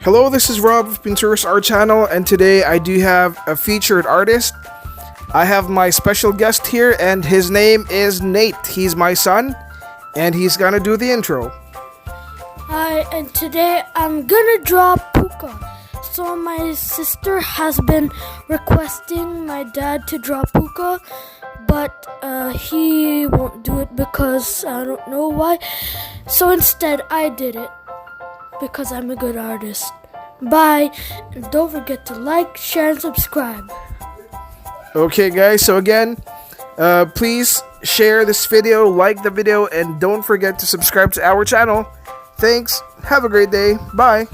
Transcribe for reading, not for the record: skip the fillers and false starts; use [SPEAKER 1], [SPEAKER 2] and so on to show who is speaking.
[SPEAKER 1] Hello, this is Rob of Pinterest Art Channel, and today I do have a featured artist. I have my special guest here, and his name is Nate. He's my son, and he's gonna do the intro.
[SPEAKER 2] Hi, and today I'm gonna draw PUCCA. So my sister has been requesting my dad to draw PUCCA, but he won't do it because I don't know why. So instead I did it because I'm a good artist. Bye, and don't forget to like, share, and subscribe.
[SPEAKER 1] Okay guys, so again, please share this video, like the video, and don't forget to subscribe to our channel. Thanks, have a great day, bye.